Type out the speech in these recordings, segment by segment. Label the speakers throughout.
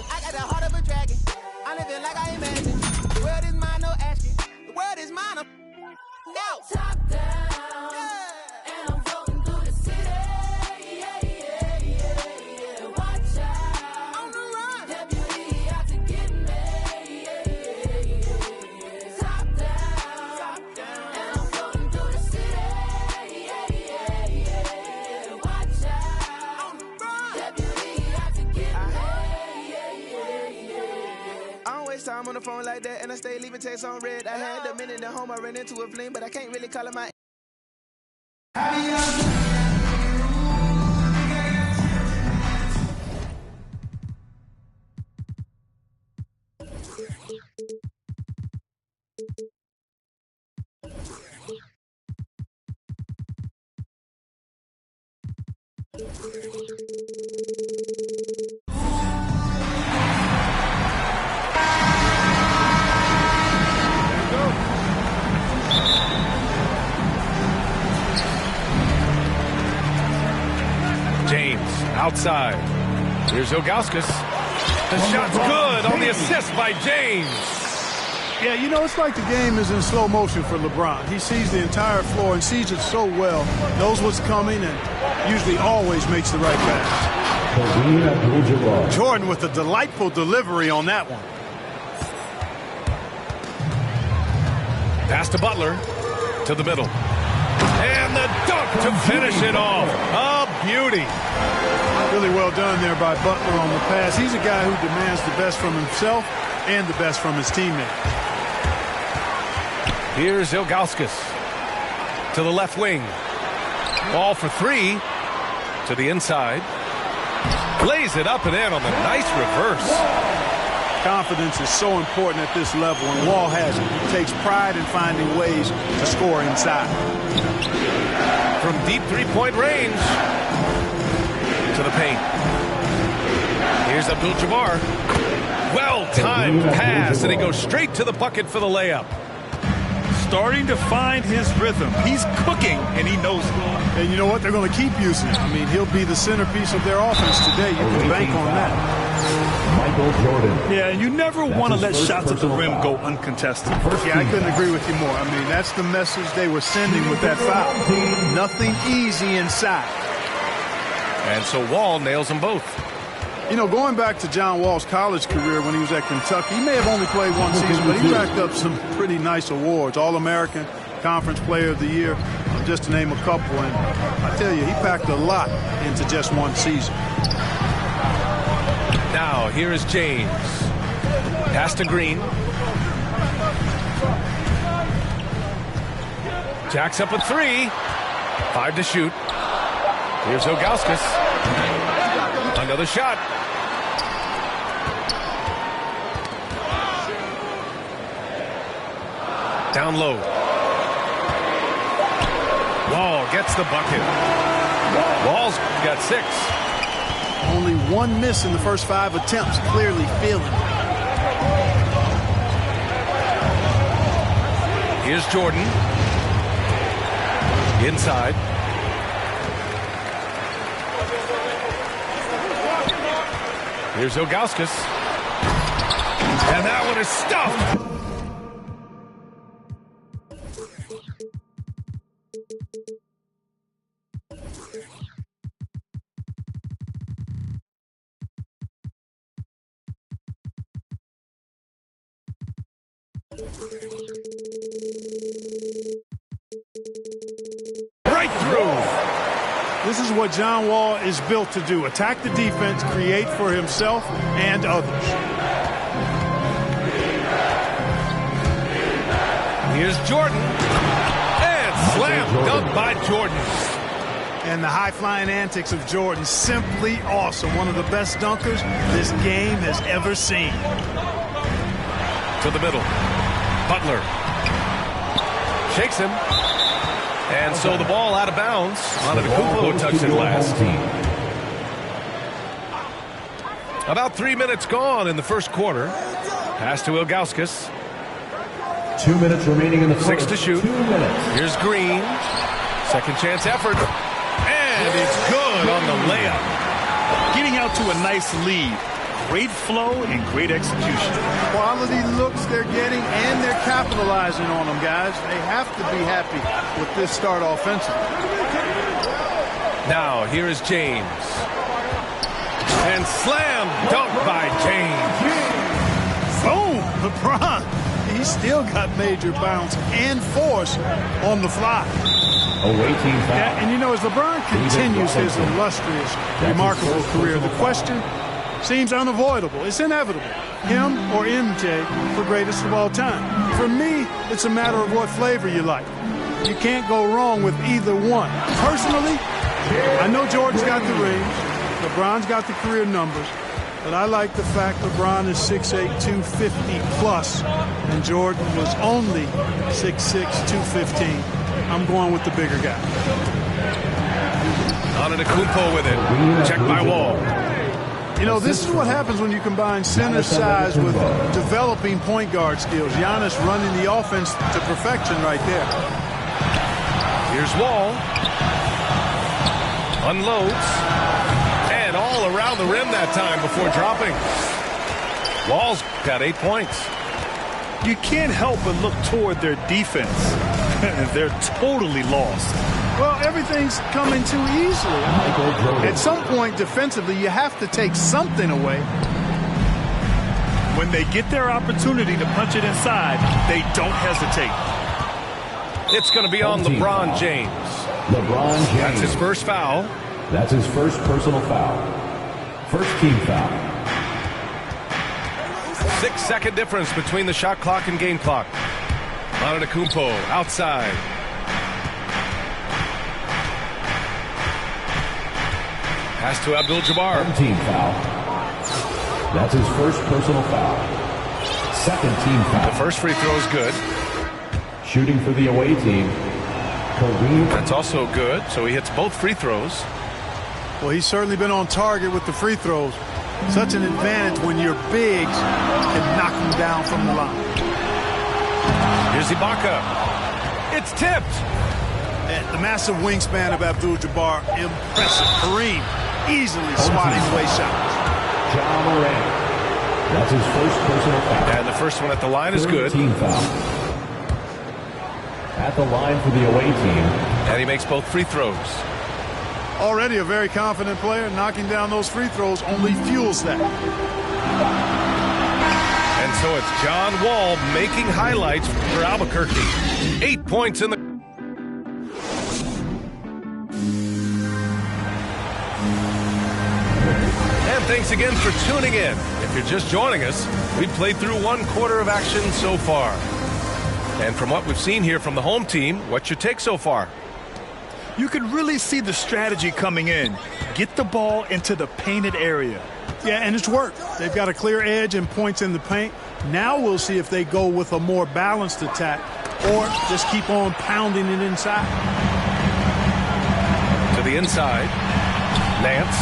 Speaker 1: I got the heart of a dragon. I'm living like I imagine. The world is mine, no asking. The world is mine. Now.
Speaker 2: Top down. Yeah. And I'm floating through the city. Yeah, yeah, yeah, yeah. Watch out.
Speaker 1: On the run.
Speaker 2: Deputy out to get me. Yeah, yeah, yeah. Top down.
Speaker 1: Top down.
Speaker 2: And I'm floating through the city. Yeah, yeah, yeah. Watch out.
Speaker 1: On the run.
Speaker 2: Deputy out to get me. Yeah, yeah, yeah.
Speaker 1: I don't waste time on the phone like that, and I stay leaving texts on red. I had a minute at home, I ran into a fling, but I can't really call it my.
Speaker 3: James outside. Here's Ilgauskas. The shot's good on the assist by James.
Speaker 4: Yeah, you know, it's like the game is in slow motion for LeBron. He sees the entire floor and sees it so well, knows what's coming, and usually always makes the right pass. Jordan with a delightful delivery on that one.
Speaker 3: Pass to Butler. To the middle. And the dunk to finish it off. A beauty.
Speaker 4: Really well done there by Butler on the pass. He's a guy who demands the best from himself and the best from his teammates.
Speaker 3: Here's Ilgauskas to the left wing. Ball for three to the inside. Lays it up and in on the nice reverse.
Speaker 4: Confidence is so important at this level, and Wall has it. He takes pride in finding ways to score inside.
Speaker 3: From deep three-point range to the paint. Here's Abdul-Jabbar. Well-timed pass, and he goes straight to the bucket for the layup.
Speaker 5: Starting to find his rhythm. He's cooking, and he knows it.
Speaker 4: And you know what? They're going to keep using it. I mean, he'll be the centerpiece of their offense today. You can bank on that.
Speaker 6: Michael Jordan.
Speaker 5: Yeah, and you never want to let shots at the rim go uncontested.
Speaker 4: Yeah, I couldn't agree with you more. I mean, that's the message they were sending with that foul. Nothing easy inside.
Speaker 3: And so Wall nails them both.
Speaker 4: You know, going back to John Wall's college career when he was at Kentucky, he may have only played one season, but he racked up some pretty nice awards. All-American, Conference Player of the Year, just to name a couple. And I tell you, he packed a lot into just one season.
Speaker 3: Now, here is James. Pass to Green. Jacks up a three. 5 to shoot. Here's Ilgauskas. Another shot. Down low. Wall gets the bucket. Wall's got 6.
Speaker 4: Only one miss in the first 5 attempts. Clearly feeling it.
Speaker 3: Here's Jordan. Inside. Here's Ilgauskas. And that one is stuffed. Right through.
Speaker 4: This is what John Wall is built to do. Attack the defense, create for himself and others.
Speaker 3: Here's Jordan. And slam dunk by Jordan.
Speaker 4: And the high-flying antics of Jordan, simply awesome. One of the best dunkers this game has ever seen.
Speaker 3: To the middle. Butler. Shakes him. And so the ball out of bounds. Antetokounmpo touched it last. About 3 minutes gone in the first quarter. Pass to Ilgauskas.
Speaker 6: 2 minutes remaining in the first.
Speaker 3: 6 to shoot.
Speaker 6: 2 minutes.
Speaker 3: Here's Green. Second chance effort. And it's good on the layup.
Speaker 5: Getting out to a nice lead. great flow and great execution.
Speaker 4: Quality looks they're getting, and they're capitalizing on them, guys. They have to be happy with this start offensively.
Speaker 3: Now, here is James. And slam dunk by James.
Speaker 4: Boom! LeBron. He's still got major bounce and force on the fly.
Speaker 6: Away team foul.
Speaker 4: Yeah, and you know, as LeBron continues his illustrious, remarkable career, the question seems unavoidable. It's inevitable. Him or MJ for greatest of all time. For me, it's a matter of what flavor you like. You can't go wrong with either one. Personally, I know Jordan's got the rings, LeBron's got the career numbers, but I like the fact LeBron is 6'8", 250 plus, and Jordan was only 6'6", 215. I'm going with the bigger guy.
Speaker 3: Antetokounmpo with it. Check by Wall.
Speaker 4: You know, this is what happens when you combine center size with developing point guard skills. Giannis running the offense to perfection right there.
Speaker 3: Here's Wall. Unloads. And all around the rim that time before dropping. Wall's got 8 points.
Speaker 5: You can't help but look toward their defense. They're totally lost.
Speaker 4: Well, everything's coming too easily. At some point, defensively, you have to take something away.
Speaker 5: When they get their opportunity to punch it inside, they don't hesitate.
Speaker 3: It's going to be on LeBron James.
Speaker 6: LeBron James.
Speaker 3: That's his first foul.
Speaker 6: That's his first personal foul. First team foul.
Speaker 3: 6-second difference between the shot clock and game clock. Antetokounmpo outside. Pass to Abdul-Jabbar.
Speaker 6: Team foul. That's his first personal foul. Second team foul.
Speaker 3: The first free throw is good.
Speaker 6: Shooting for the away team, Kareem.
Speaker 3: That's also good, so he hits both free throws.
Speaker 4: Well, he's certainly been on target with the free throws. Such an advantage when your bigs can knock him down from the line.
Speaker 3: Here's Ibaka. It's tipped.
Speaker 4: And the massive wingspan of Abdul-Jabbar, impressive. Kareem easily swatting away shots.
Speaker 6: Ja Morant. That's his first personal foul.
Speaker 3: And the first one at the line is good.
Speaker 6: Team foul. At the line for the away team.
Speaker 3: And he makes both free throws.
Speaker 4: Already a very confident player. Knocking down those free throws only fuels that.
Speaker 3: And so it's John Wall making highlights for Albuquerque. 8 points in the... And thanks again for tuning in. If you're just joining us, we've played through 1 quarter of action so far. And from what we've seen here from the home team, what's your take so far?
Speaker 5: You can really see the strategy coming in. Get the ball into the painted area.
Speaker 4: Yeah, and it's worked. They've got a clear edge and points in the paint. Now we'll see if they go with a more balanced attack or just keep on pounding it inside.
Speaker 3: To the inside. Nance.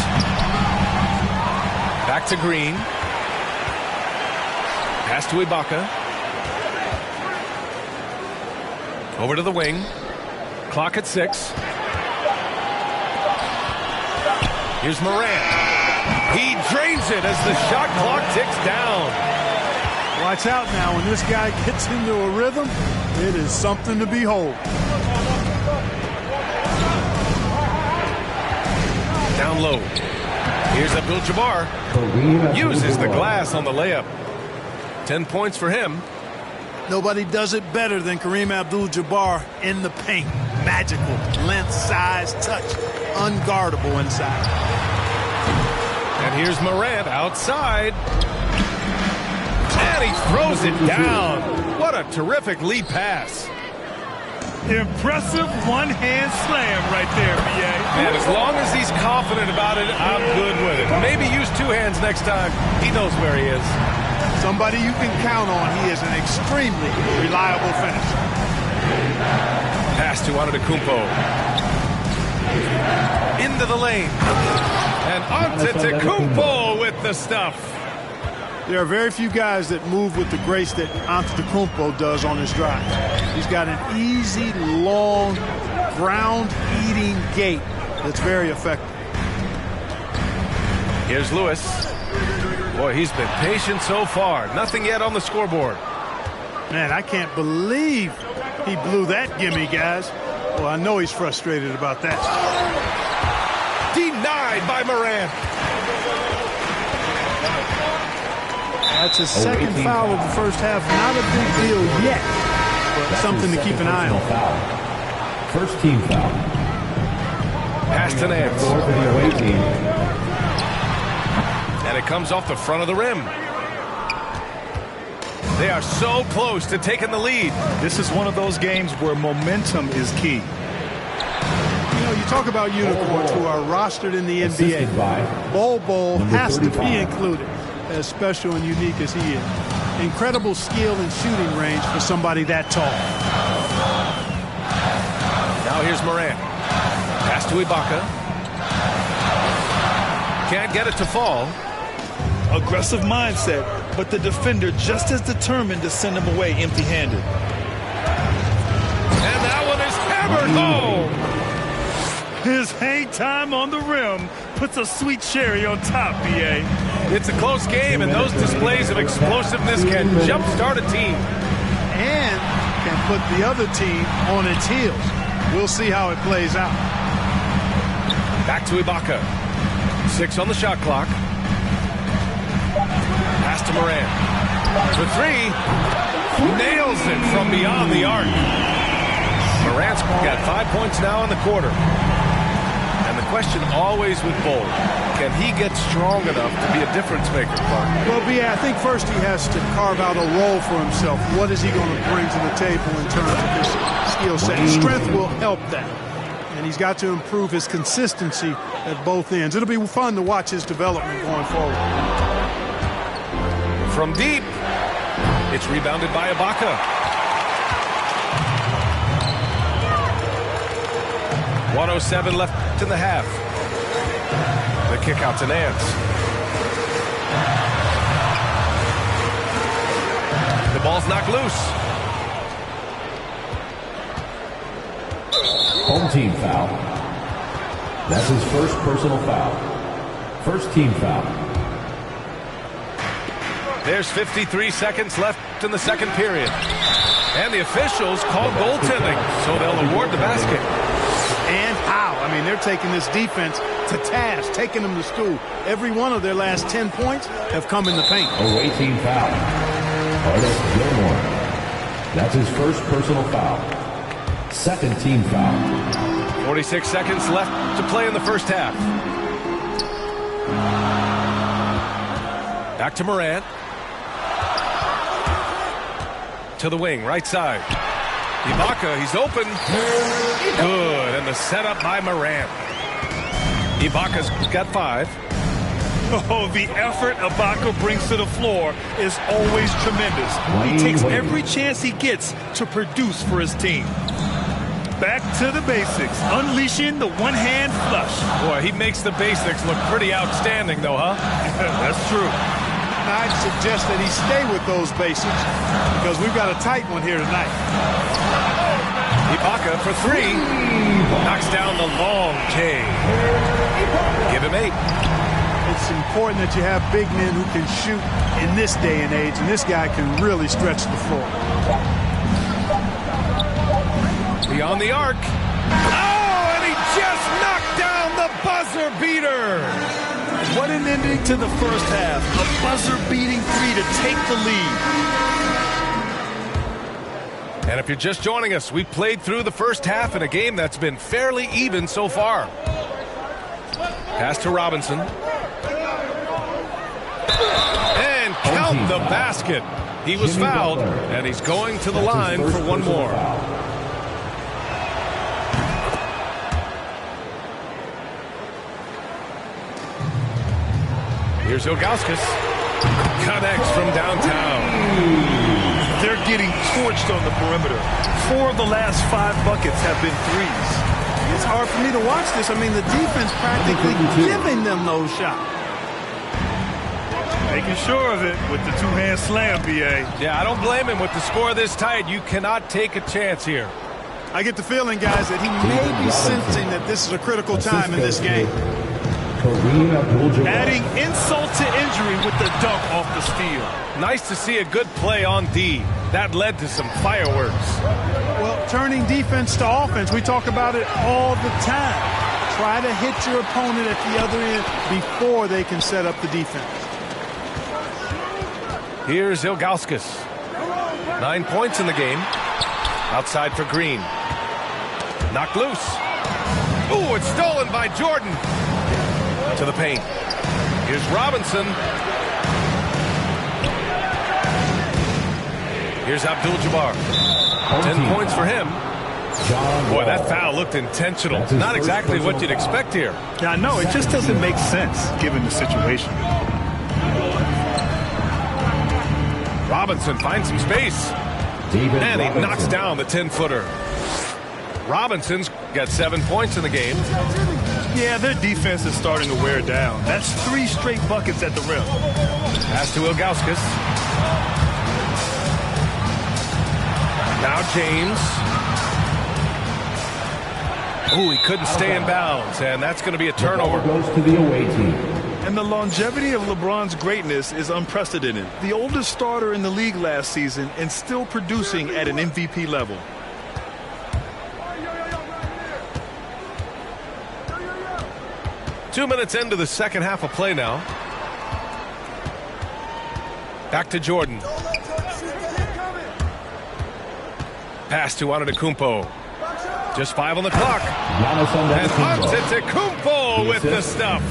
Speaker 3: Back to Green. Pass to Ibaka. Over to the wing. Clock at 6. Here's Morant. He drains it as the shot clock ticks down.
Speaker 4: Watch out now. When this guy gets into a rhythm, it is something to behold.
Speaker 3: Down low. Here's Abdul-Jabbar. Uses the glass on the layup. 10 points for him.
Speaker 4: Nobody does it better than Kareem Abdul-Jabbar in the paint. Magical. Length, size, touch. Unguardable inside.
Speaker 3: And here's Morant outside. And he throws it down. What a terrific lead pass.
Speaker 5: Impressive one-hand slam right there, B.A.
Speaker 3: And as long as he's confident about it, I'm good with it. Maybe use 2 hands next time. He knows where he is.
Speaker 4: Somebody you can count on. He is an extremely reliable finisher.
Speaker 3: Pass to Antetokounmpo. Into the lane. And Antetokounmpo with the stuff.
Speaker 4: There are very few guys that move with the grace that Antetokounmpo does on his drive. He's got an easy, long, ground-eating gait that's very effective.
Speaker 3: Here's Lewis. Boy, he's been patient so far. Nothing yet on the scoreboard.
Speaker 4: Man, I can't believe he blew that gimme, guys. Well, I know he's frustrated about that.
Speaker 3: Denied by Morant.
Speaker 4: That's his second foul of the first half. Not a big deal yet, but something to keep an eye on.
Speaker 6: First team foul.
Speaker 3: Pass to Nance.
Speaker 6: For the away team.
Speaker 3: And it comes off the front of the rim. They are so close to taking the lead.
Speaker 5: This is one of those games where momentum is key.
Speaker 4: You know, you talk about unicorns who are rostered in the NBA. Bol has to be included, as special and unique as he is. Incredible skill and shooting range for somebody that tall.
Speaker 3: Now here's Morant. Pass to Ibaka. Can't get it to fall.
Speaker 5: Aggressive mindset, but the defender just as determined to send him away empty-handed.
Speaker 3: And that one is hammered home.
Speaker 5: His hang time on the rim puts a sweet cherry on top, B.A.
Speaker 3: It's a close game, and those displays of explosiveness can jumpstart a team.
Speaker 4: And can put the other team on its heels. We'll see how it plays out.
Speaker 3: Back to Ibaka. 6 on the shot clock. Pass to Morant. For 3. Nails it from beyond the arc. Morant's got 5 points now in the quarter. And the question always with Bol, can he get strong enough to be a difference maker, Clark?
Speaker 4: Well, I think first he has to carve out a role for himself. What is he going to bring to the table in terms of his skill set? Strength will help that. And he's got to improve his consistency at both ends. It'll be fun to watch his development going forward.
Speaker 3: From deep, it's rebounded by Ibaka. 1:07 left in the half. The kick out to Nance. The ball's knocked loose.
Speaker 6: Home team foul. That's his first personal foul. First team foul.
Speaker 3: There's 53 seconds left in the second period. And the officials call goaltending, so they'll award the basket.
Speaker 4: And how? I mean, they're taking this defense to task, taking them to school. Every one of their last 10 points have come in the paint.
Speaker 6: Away team foul. Artist Gilmore. That's his first personal foul. Second team foul.
Speaker 3: 46 seconds left to play in the first half. Back to Morant. To the wing, right side. Ibaka, he's open. Good, and the setup by Morant. Ibaka's got 5.
Speaker 5: Oh, the effort Ibaka brings to the floor is always tremendous. He takes every chance he gets to produce for his team. Back to the basics, unleashing the one-hand flush.
Speaker 3: Boy, he makes the basics look pretty outstanding, though, huh?
Speaker 5: That's true.
Speaker 4: I'd suggest that he stay with those basics because we've got a tight one here tonight.
Speaker 3: Ibaka for 3. Knocks down the long K. Give him 8.
Speaker 4: It's important that you have big men who can shoot in this day and age, and this guy can really stretch the floor.
Speaker 3: Beyond the arc. Oh, and he just knocked down the buzzer beater.
Speaker 5: What an ending to the first half. A buzzer-beating 3 to take the lead.
Speaker 3: And if you're just joining us, we played through the first half in a game that's been fairly even so far. Pass to Robinson. And count the basket. He was fouled, and he's going to the line for one more. Here's Ilgauskas. Connects from downtown.
Speaker 5: They're getting torched on the perimeter. 4 of the last 5 buckets have been threes.
Speaker 4: It's hard for me to watch this. I mean, the defense practically giving them those shots.
Speaker 5: Making sure of it with the two-hand slam, B.A.
Speaker 3: Yeah, I don't blame him. With the score this tight, you cannot take a chance here.
Speaker 4: I get the feeling, guys, that he may be sensing that this is a critical time in this game.
Speaker 6: Kareem Abdul-Jabbar.
Speaker 5: Adding insult to injury with the dunk off the steal.
Speaker 3: Nice to see a good play on D. That led to some fireworks.
Speaker 4: Well, turning defense to offense, we talk about it all the time. Try to hit your opponent at the other end before they can set up the defense.
Speaker 3: Here's Ilgauskas. 9 points in the game. Outside for Green. Knocked loose. Ooh, it's stolen by Jordan. To the paint. Here's Robinson. Here's Abdul-Jabbar. 10 points for him. Boy, that foul looked intentional. Not exactly what you'd expect here.
Speaker 5: Yeah, I know. It just doesn't make sense given the situation.
Speaker 3: Robinson finds some space. And he knocks down the 10-footer. Robinson's got 7 points in the game.
Speaker 5: Yeah, their defense is starting to wear down. That's 3 straight buckets at the rim.
Speaker 3: Pass to Ilgauskas. Now James. Ooh, he couldn't stay in bounds, and that's going to be a turnover.
Speaker 6: Goes to the away team.
Speaker 5: And the longevity of LeBron's greatness is unprecedented. The oldest starter in the league last season and still producing at an MVP level.
Speaker 3: Two minutes into the second half of play now. Back to Jordan. Pass to Antetokounmpo. Just 5 on the clock. And Antetokounmpo with the stuff.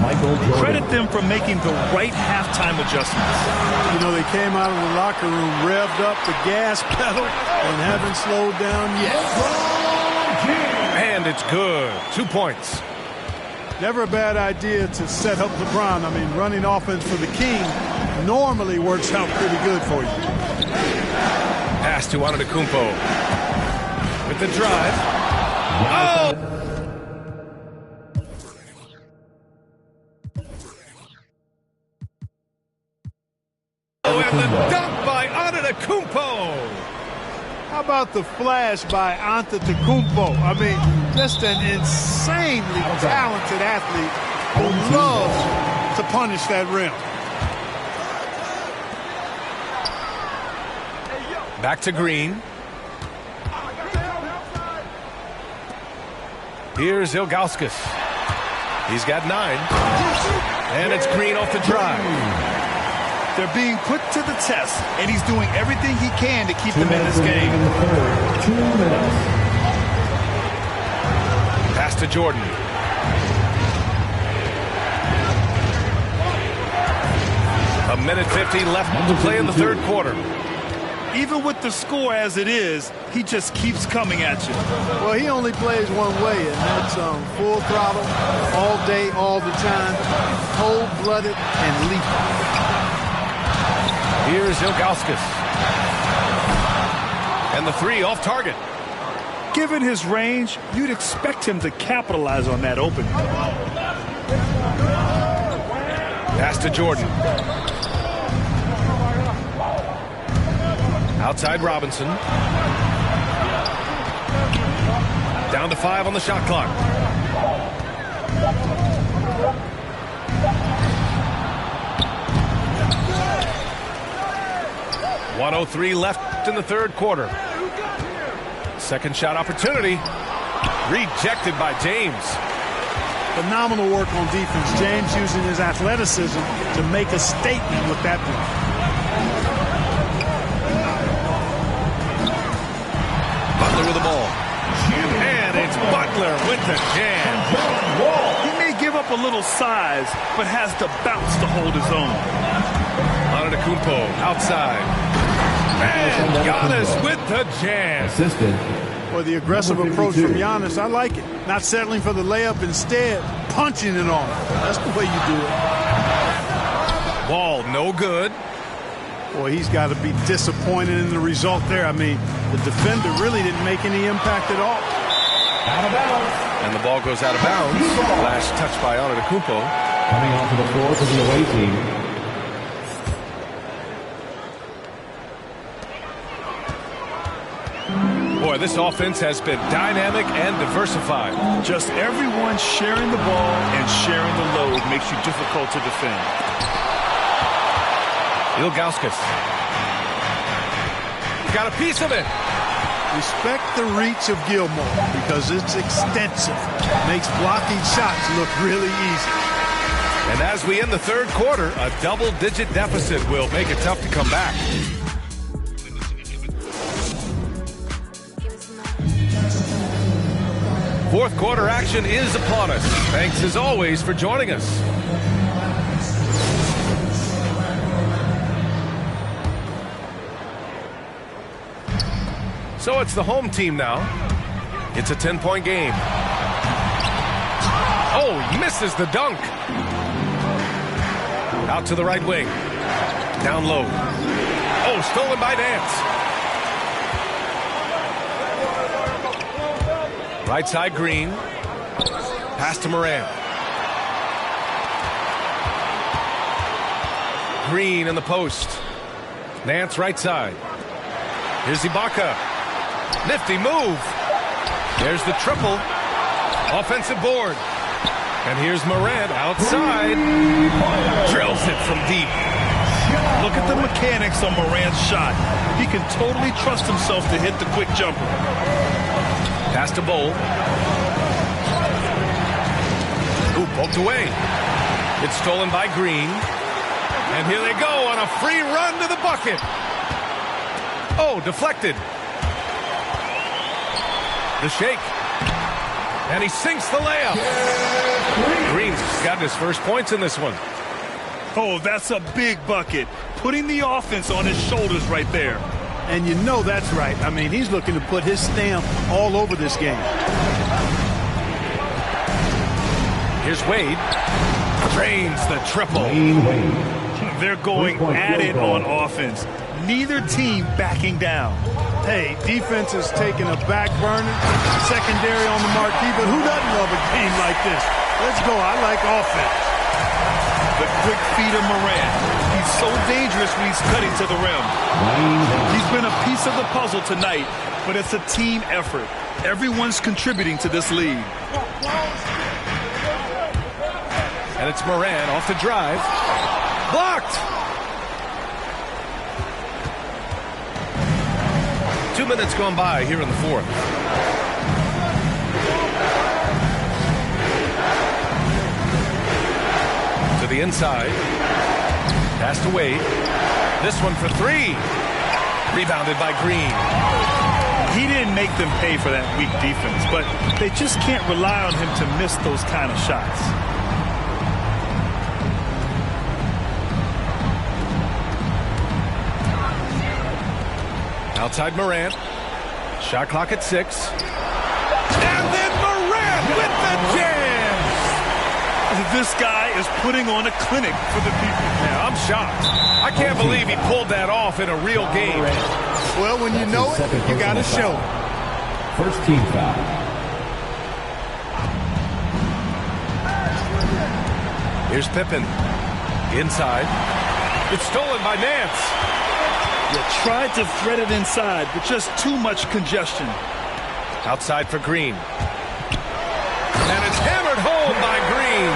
Speaker 6: Michael Jordan.
Speaker 5: Credit them for making the right halftime adjustments.
Speaker 4: You know, they came out of the locker room, revved up the gas pedal, and haven't slowed down yet.
Speaker 3: And it's good. 2 points.
Speaker 4: Never a bad idea to set up LeBron. I mean, running offense for the King normally works out pretty good for you.
Speaker 3: Pass to Antetokounmpo. With the drive. Oh! And the dunk by Antetokounmpo.
Speaker 4: How about the flash by Antetokounmpo? I mean, just an insanely talented athlete who loves to punish that rim.
Speaker 3: Back to Green. Here's Ilgauskas. He's got 9. And it's Green off the drive.
Speaker 5: They're being put to the test, and he's doing everything he can to keep them in this game.
Speaker 6: 2 minutes.
Speaker 3: Pass to Jordan. A minute 50 left to play in the third quarter.
Speaker 5: Even with the score as it is, he just keeps coming at you.
Speaker 4: Well, he only plays one way, and that's full throttle, all day, all the time, cold-blooded and lethal.
Speaker 3: Here's Ilgauskas. And the 3 off target.
Speaker 5: Given his range, you'd expect him to capitalize on that opening.
Speaker 3: Pass to Jordan. Outside Robinson. Down to 5 on the shot clock. .103 left in the third quarter. Second shot opportunity. Rejected by James.
Speaker 4: Phenomenal work on defense. James using his athleticism to make a statement with that one.
Speaker 3: Butler with the ball. And it's Butler with the jam.
Speaker 5: He may give up a little size, but has the bounce to hold his own.
Speaker 3: Antetokounmpo outside. And Giannis with the jam.
Speaker 6: Assisted.
Speaker 4: Well, the aggressive approach from Giannis, I like it. Not settling for the layup, instead punching it on. That's the way you do it.
Speaker 3: Ball no good.
Speaker 4: Boy, he's got to be disappointed in the result there. I mean, the defender really didn't make any impact at all.
Speaker 6: Out of bounds.
Speaker 3: And the ball goes out of bounds. Last touch by Antetokounmpo.
Speaker 6: Coming onto the floor for the away team.
Speaker 3: Boy, Boy, this offense has been dynamic and diversified.
Speaker 5: Just everyone sharing the ball and sharing the load makes you difficult to defend.
Speaker 3: Ilgauskas. Got a piece of it.
Speaker 4: Respect the reach of Gilmore because it's extensive. Makes blocking shots look really easy.
Speaker 3: And as we end the third quarter, a double-digit deficit will make it tough to come back. Fourth quarter action is upon us. Thanks as always for joining us. So it's the home team now. It's a 10-point game. Oh, he misses the dunk. Out to the right wing. Down low. Oh, stolen by Nance. Right side Green. Pass to Morant. Green in the post. Nance right side. Here's Ibaka. Nifty move. There's the triple. Offensive board. And here's Morant outside. Drills it from deep.
Speaker 5: Look at the mechanics on Morant's shot. He can totally trust himself to hit the quick jumper.
Speaker 3: Pass to Bol. Ooh, poked away. It's stolen by Green. And here they go on a free run to the bucket. Oh, deflected. The shake. And he sinks the layup. Green's got his first points in this one.
Speaker 5: Oh, that's a big bucket. Putting the offense on his shoulders right there.
Speaker 4: And you know that's right. I mean, he's looking to put his stamp all over this game.
Speaker 3: Here's Wade. Drains the triple.
Speaker 5: They're going at it on offense. Neither team backing down.
Speaker 4: Hey, defense is taking a back burner, secondary on the marquee, but who doesn't love a game like this? Let's go. I like offense.
Speaker 5: The quick feed of Morant. He's so dangerous when he's cutting to the rim. He's been a piece of the puzzle tonight, but it's a team effort. Everyone's contributing to this lead.
Speaker 3: And it's Morant off the drive. Blocked! 2 minutes gone by here in the fourth. To the inside. Pass to Wade. This one for three. Rebounded by Green.
Speaker 5: He didn't make them pay for that weak defense, but they just can't rely on him to miss those kind of shots.
Speaker 3: Outside Morant. Shot clock at 6. And then Morant with the jam!
Speaker 5: This guy is putting on a clinic for the people.
Speaker 3: Yeah, I'm shocked. I can't believe he pulled that off in a real game.
Speaker 4: Well, when you know it, you got to show it.
Speaker 6: First team foul.
Speaker 3: Here's Pippen. Inside. It's stolen by Nance.
Speaker 5: You tried to thread it inside, but just too much congestion.
Speaker 3: Outside for Green. And it's hammered home by Green.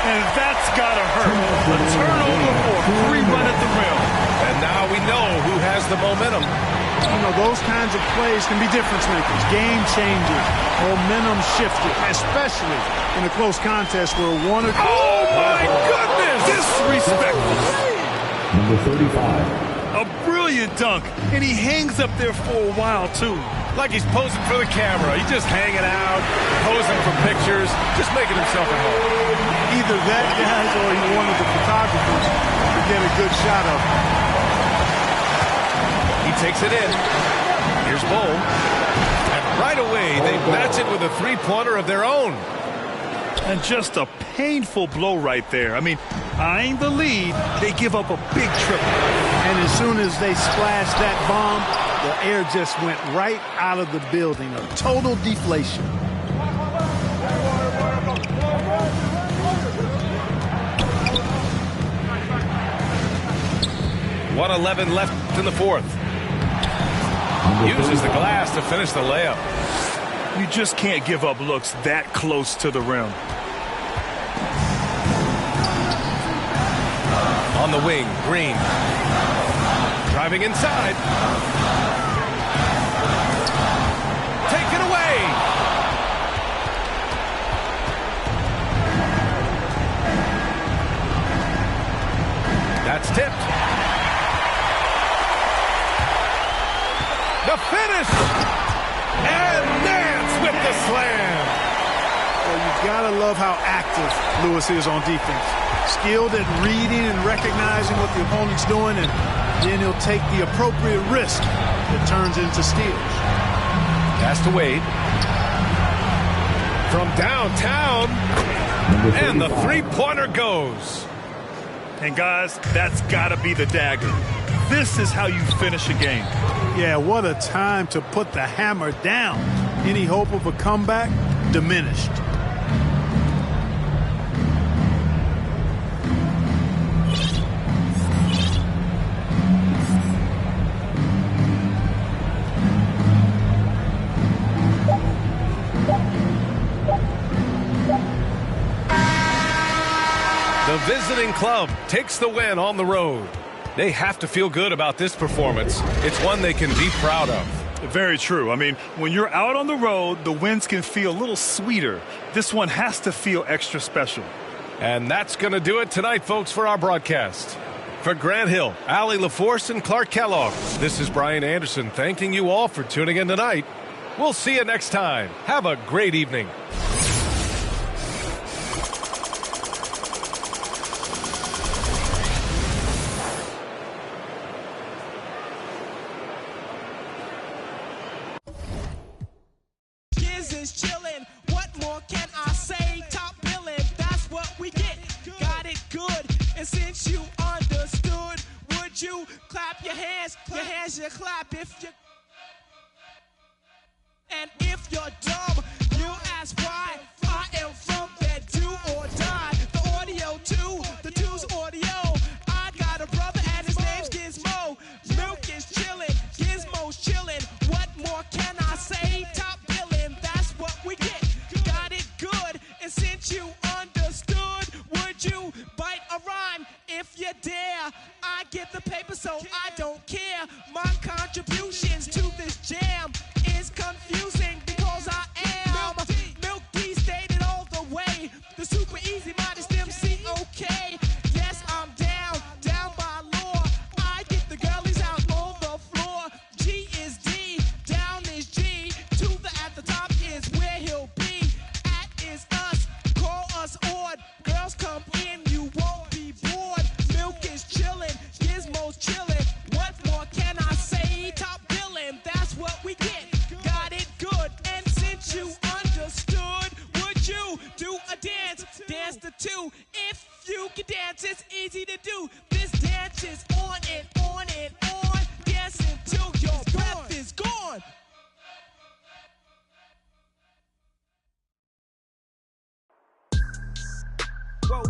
Speaker 5: And that's gotta hurt. A turnover for a free run at the rim.
Speaker 3: And now we know who has the momentum.
Speaker 4: You know, those kinds of plays can be difference makers, game changers, momentum shifter, especially in a close contest where one or two...
Speaker 3: Oh, my goodness!
Speaker 5: Disrespectful.
Speaker 6: Number 35.
Speaker 5: A brilliant dunk, and he hangs up there for a while, too.
Speaker 3: Like he's posing for the camera. He's just hanging out, posing for pictures, just making himself at home.
Speaker 4: Either that, guys, or he wanted the photographers to get a good shot of him.
Speaker 3: He takes it in. Here's Bol. And right away, they match it with a three-pointer of their own.
Speaker 5: And just a painful blow right there. I mean, eyeing the lead, they give up a big triple.
Speaker 4: And as soon as they splashed that bomb, the air just went right out of the building. A total deflation.
Speaker 3: .111 left in the fourth. Uses the glass to finish the layup.
Speaker 5: You just can't give up looks that close to the rim.
Speaker 3: On the wing, Green. Driving inside. Taken away. That's tipped. The finish. And Nance with the slam.
Speaker 4: Well, you gotta love how active Lewis is on defense. Skilled at reading and recognizing what the opponent's doing, and then he'll take the appropriate risk that turns into steals.
Speaker 3: Pass to Wade. From downtown. And the three-pointer goes.
Speaker 5: And guys, that's got to be the dagger. This is how you finish a game.
Speaker 4: Yeah, what a time to put the hammer down. Any hope of a comeback diminished.
Speaker 3: The visiting club takes the win on the road. They have to feel good about this performance. It's one they can be proud of.
Speaker 5: Very true. I mean, when you're out on the road, the wins can feel a little sweeter. This one has to feel extra special.
Speaker 3: And that's going to do it tonight, folks, for our broadcast. For Grant Hill, Allie LaForce, and Clark Kellogg, this is Brian Anderson thanking you all for tuning in tonight. We'll see you next time. Have a great evening.
Speaker 1: You clap if you, and if you're dumb, you ask why. I am from that do or die. The audio too, the two's audio. I got a brother and his name's Gizmo. Milk is chillin', Gizmo's chillin'. What more can I say? Top billing, that's what we get. Got it good, and since you understood, would you bite a rhyme if you dare? I get the paper, so I don't care. My contributions to this jam is confusing because I am Milk D stated all the way. The super easy modest MC, okay. Yes, I'm down by law. I get the girlies out on the floor. G is D, down is G. To the at the top is where he'll be. At is us, call us odd. Girls come in, you won't be bored. Milk is chillin', Gizmo's chillin'. What more can I say? Top billing, that's what we get. Got it good, and since you understood, would you do a dance? Dance the two. If you can dance, it's easy to do. This dance is on and on and on. Dance until your breath is gone. Whoa.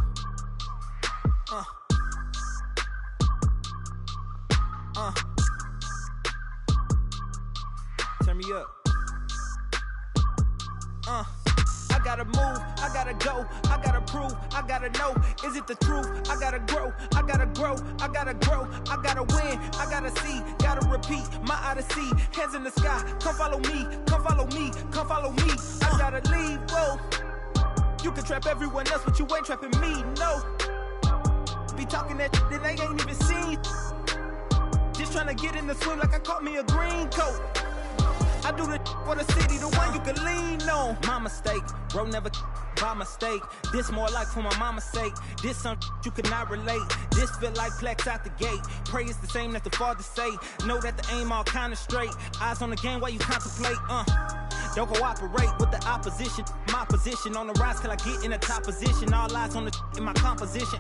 Speaker 1: Turn me up. I gotta move, I gotta go, I gotta prove, I gotta know, is it the truth? I gotta grow, I gotta grow, I gotta grow, I gotta win, I gotta see, gotta repeat, my odyssey, hands in the sky, come follow me, come follow me, come follow me, I gotta leave, whoa. You can trap everyone else, but you ain't trapping me, no. Be talking that shit that they ain't even seen. Just trying to get in the swing like I caught me a green coat. I do the for the city, the one you can lean on. My mistake, bro, never by mistake. This more like for my mama's sake. This something you could not relate. This feel like Plex out the gate. Pray it's the same that the father say. Know that the aim all kind of straight. Eyes on the game while you contemplate. Don't cooperate with the opposition. My position on the rise till I get in the top position. All eyes on the in my composition.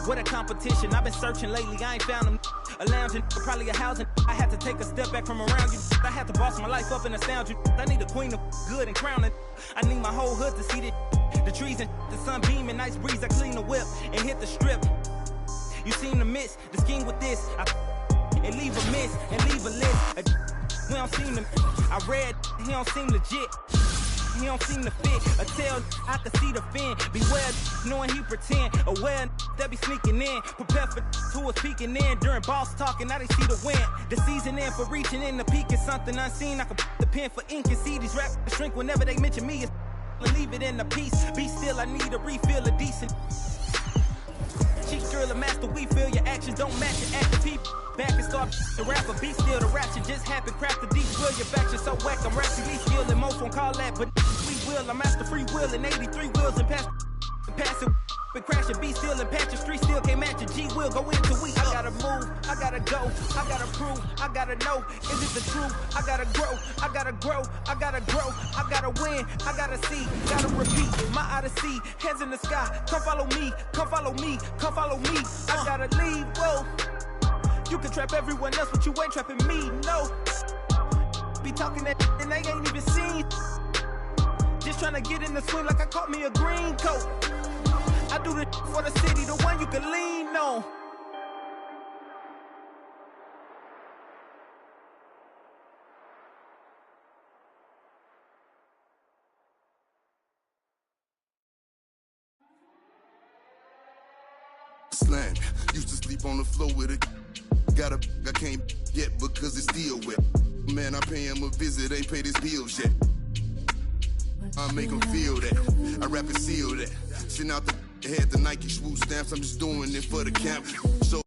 Speaker 1: What a competition. I've been searching lately. I ain't found them. A lounging, probably a housing. I had to take a step back from around you. I had to boss my life up and astound you. I need a queen of good and crowning. I need my whole hood to see the trees and the sun beaming, nice breeze. I clean the whip and hit the strip. You seem to miss the scheme with this. And leave a miss and leave a list.
Speaker 7: we don't seem to. I read, he don't seem legit. He don't seem to fit. A tell, I can see the fin. Beware, knowing he pretend. Aware, they be sneaking in. Prepare for who was peeking in. During boss talking, now they see the win. The season in for reaching in the peak is something unseen. I can put the pen for ink and see these rappers shrink whenever they mention me. Leave it in the piece. Be still, I need a refill of decent. Cheek drill a master, we feel your actions don't match your active people. Back and start the rapper, be still the rap shit just happened. Craft the deep will, your back shit so whack. I'm rapidly skilled and most won't call that, but we will. I'm master free will and 83 wheels and pass it. But crashing, be still and patch your street still can't match your G will go into we. I gotta move, I gotta go, I gotta prove, I gotta know. Is it the truth? I gotta grow, I gotta grow, I gotta grow, I gotta win, I gotta see, gotta repeat. My odyssey, hands in the sky. Come follow me, come follow me, come follow me. I gotta leave, whoa. You can trap everyone else, but you ain't trapping me, no. Be talking that and they ain't even seen. Just trying to get in the swing like I caught me a green coat. I do this for the city, the one you can lean on.
Speaker 8: Slang, used to sleep on the floor with it. Got I can't yet because it's still wet. Man, I pay him a visit, ain't paid his bills yet. I make him feel that. I rap and seal that. Send out the head, the Nike swoop stamps. I'm just doing it for the camp. So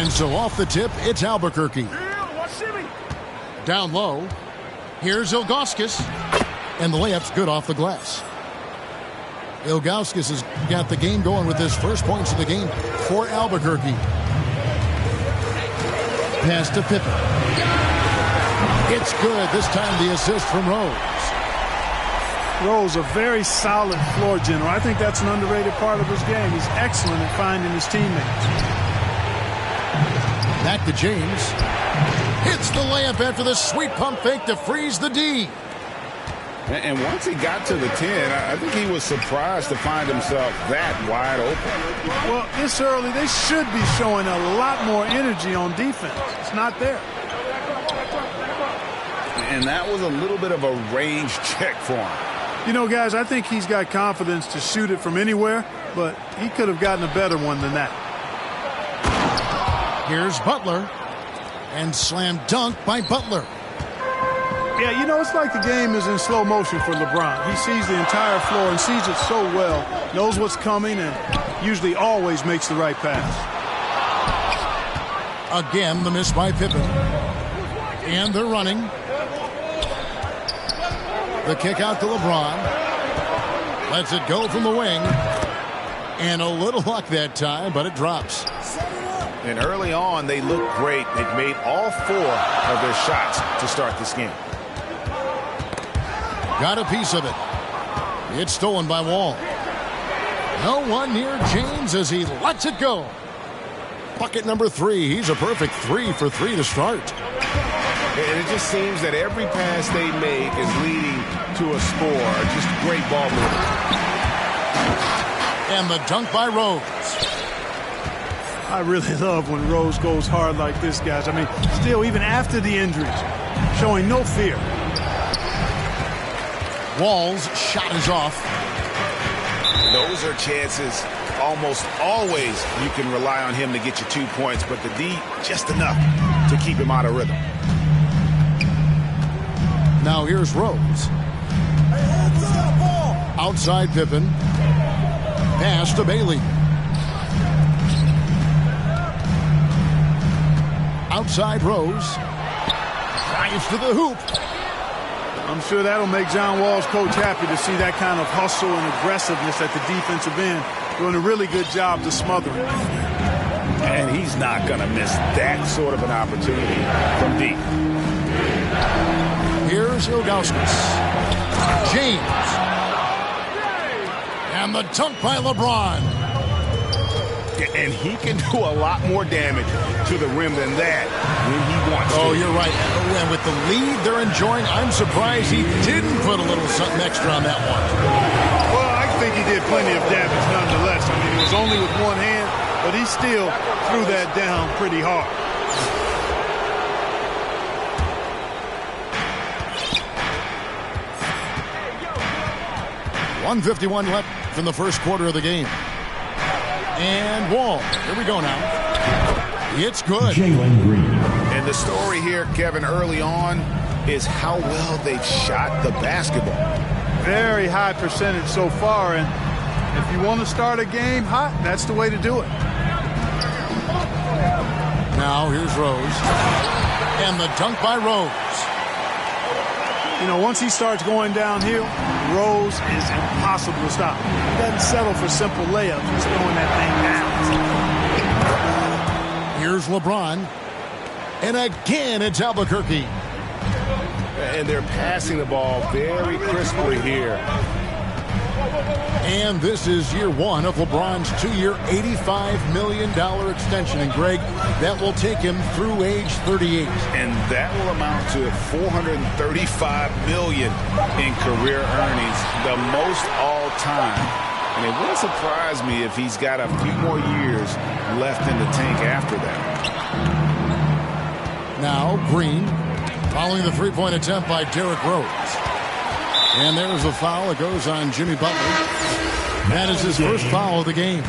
Speaker 9: And so off the tip, it's Albuquerque. Down low, here's Ilgauskas. And the layup's good off the glass. Ilgauskas has got the game going with his first points of the game for Albuquerque. Pass to Pippen. It's good. This time the assist from Rose.
Speaker 4: Rose, a very solid floor general. I think that's an underrated part of his game. He's excellent at finding his teammates.
Speaker 9: Back to James. Hits the layup after the sweet pump fake to freeze the D.
Speaker 10: And once he got to the 10, I think he was surprised to find himself that wide open.
Speaker 4: Well, this early, they should be showing a lot more energy on defense. It's not there.
Speaker 10: And that was a little bit of a range check for him.
Speaker 4: You know, guys, I think he's got confidence to shoot it from anywhere, but he could have gotten a better one than that.
Speaker 9: Here's Butler. And slam dunk by Butler.
Speaker 4: Yeah, you know, it's like the game is in slow motion for LeBron. He sees the entire floor and sees it so well, knows what's coming, and usually always makes the right pass.
Speaker 9: Again, the miss by Pippen. And they're running. The kick out to LeBron. Lets it go from the wing. And a little luck that time, but it drops.
Speaker 3: And early on, they looked great. They've made all 4 of their shots to start this game.
Speaker 9: Got a piece of it. It's stolen by Wall. No one near James as he lets it go. Bucket number 3. He's a perfect 3 for 3 to start.
Speaker 3: And it just seems that every pass they make is leading
Speaker 10: to a score. Just great ball movement.
Speaker 9: And the dunk by Rose.
Speaker 4: I really love when Rose goes hard like this, guys. I mean, still, even after the injuries, showing no fear.
Speaker 9: Wall's shot is off.
Speaker 10: Those are chances almost always you can rely on him to get you 2 points, but the D, just enough to keep him out of rhythm.
Speaker 9: Now here's Rose. Outside Pippen. Pass to Bailey. Outside Rose. Drives to the hoop.
Speaker 4: I'm sure that'll make John Wall's coach happy to see that kind of hustle and aggressiveness at the defensive end. Doing a really good job to smother him.
Speaker 10: And he's not going to miss that sort of an opportunity from deep.
Speaker 9: Here's Ilgauskas. James. And the dunk by LeBron.
Speaker 10: And he can do a lot more damage to the rim than that when he wants to.
Speaker 9: Oh, you're right. And with the lead they're enjoying, I'm surprised he didn't put a little something extra on that one.
Speaker 4: Well, I think he did plenty of damage nonetheless. I mean, it was only with one hand, but he still threw that down pretty hard.
Speaker 9: .151 left from the first quarter of the game. And Wall. Here we go now. It's good.
Speaker 6: Jalen Green.
Speaker 10: And the story here, Kevin, early on is how well they've shot the basketball.
Speaker 4: Very high percentage so far, and if you want to start a game hot, that's the way to do it.
Speaker 9: Now here's Rose. And the dunk by Rose.
Speaker 4: You know, once he starts going downhill, Rose is impossible to stop. He doesn't settle for simple layups. He's throwing that thing down.
Speaker 9: Here's LeBron. And again, it's Albuquerque.
Speaker 10: And they're passing the ball very crisply here.
Speaker 9: And this is year one of LeBron's 2-year, $85 million extension. And, Greg, that will take him through age 38.
Speaker 10: And that will amount to $435 million in career earnings, the most all time. And it wouldn't surprise me if he's got a few more years left in the tank after that.
Speaker 9: Now Green, following the three-point attempt by Derrick Rose. And there's a foul that goes on Jimmy Butler. That is his first foul of the game.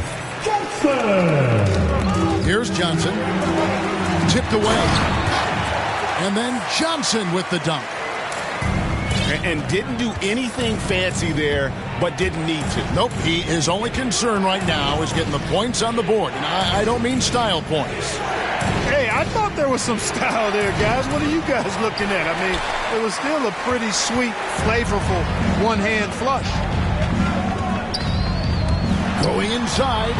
Speaker 9: Here's Johnson. Tipped away. And then Johnson with the dunk.
Speaker 10: And didn't do anything fancy there, but didn't need to.
Speaker 9: Nope, his only concern right now is getting the points on the board. And I don't mean style points.
Speaker 4: Hey, I thought there was some style there, guys. What are you guys looking at? I mean, it was still a pretty sweet, flavorful one-hand flush.
Speaker 9: Going inside.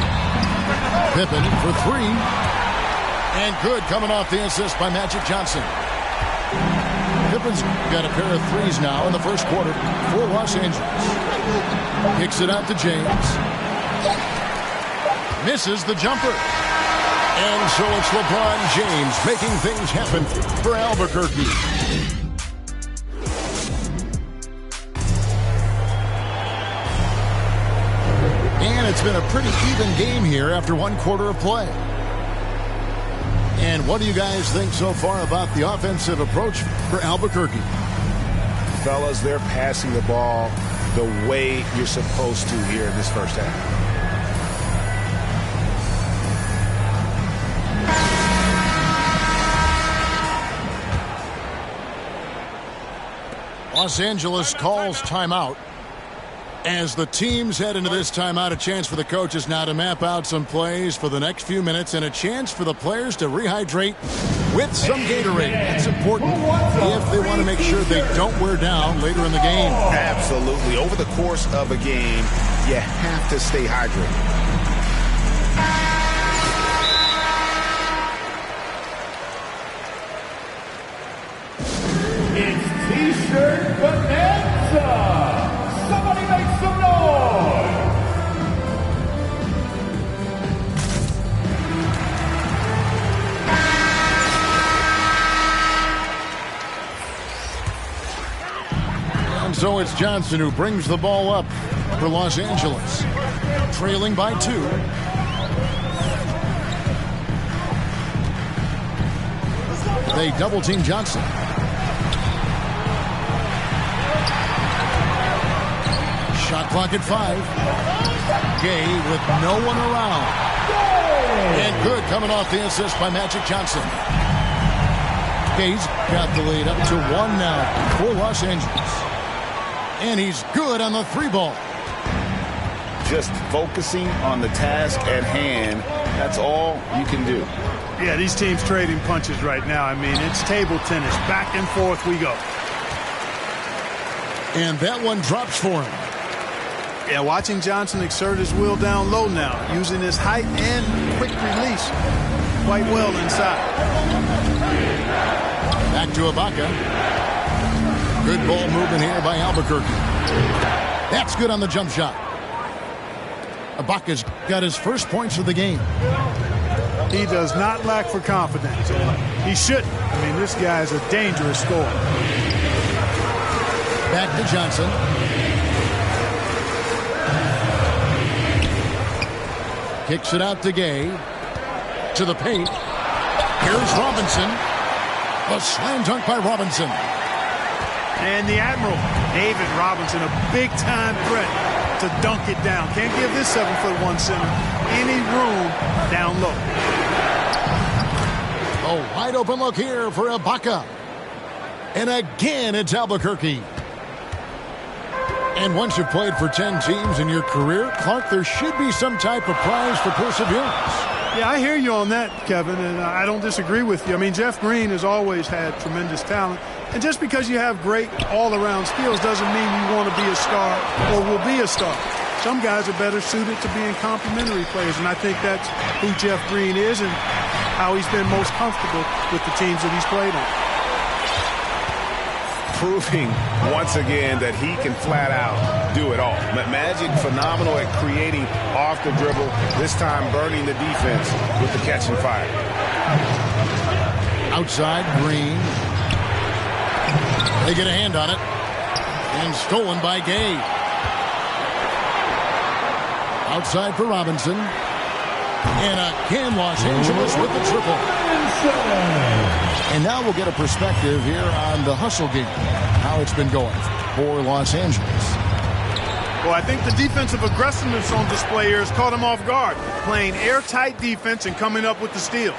Speaker 9: Pippen for three. And good, coming off the assist by Magic Johnson. Pippen's got a pair of threes now in the first quarter for Los Angeles. Kicks it out to James. Misses the jumper. And so it's LeBron James making things happen for Albuquerque. And it's been a pretty even game here after one quarter of play. And what do you guys think so far about the offensive approach for Albuquerque?
Speaker 10: Fellas, they're passing the ball the way you're supposed to here in this first half.
Speaker 9: Los Angeles calls timeout. As the teams head into this timeout, a chance for the coaches now to map out some plays for the next few minutes and a chance for the players to rehydrate with some Gatorade. That's important if they want to make sure they don't wear down later in the game.
Speaker 10: Absolutely. Over the course of a game, you have to stay hydrated.
Speaker 6: It's T-shirt Bonanza. Somebody make some noise.
Speaker 9: And so it's Johnson who brings the ball up for Los Angeles. Trailing by 2. They double-team Johnson. Shot clock at 5. Gay with no one around. And good coming off the assist by Magic Johnson. Gay's got the lead up to 1 now for Los Angeles. And he's good on the 3-ball.
Speaker 10: Just focusing on the task at hand. That's all you can do.
Speaker 4: Yeah, these teams trading punches right now. I mean, it's table tennis. Back and forth we go.
Speaker 9: And that one drops for him.
Speaker 4: Yeah, watching Johnson exert his will down low now, using his height and quick release quite well inside.
Speaker 9: Back to Ibaka. Good ball movement here by Albuquerque. That's good on the jump shot. Ibaka's got his first points of the game.
Speaker 4: He does not lack for confidence. He shouldn't. I mean, this guy is a dangerous scorer.
Speaker 9: Back to Johnson. Kicks it out to Gay. To the paint. Here's Robinson. A slam dunk by Robinson.
Speaker 4: And the Admiral, David Robinson, a big-time threat to dunk it down. Can't give this 7'1" center any room down low.
Speaker 9: A wide open look here for Ibaka. And again, it's Albuquerque. And once you've played for 10 teams in your career, Clark, there should be some type of prize for perseverance.
Speaker 4: Yeah, I hear you on that, Kevin, and I don't disagree with you. I mean, Jeff Green has always had tremendous talent. And just because you have great all-around skills doesn't mean you want to be a star or will be a star. Some guys are better suited to being complementary players, and I think that's who Jeff Green is and how he's been most comfortable with the teams that he's played on.
Speaker 10: Proving once again that he can flat out do it all. Magic phenomenal at creating off the dribble, this time burning the defense with the catch and fire.
Speaker 9: Outside, Green. They get a hand on it. And stolen by Gay. Outside for Robinson. And again, Los Angeles with the triple. And now we'll get a perspective here on the hustle game, how it's been going for Los Angeles.
Speaker 4: Well, I think the defensive aggressiveness on display here has caught him off guard, playing airtight defense and coming up with the steals.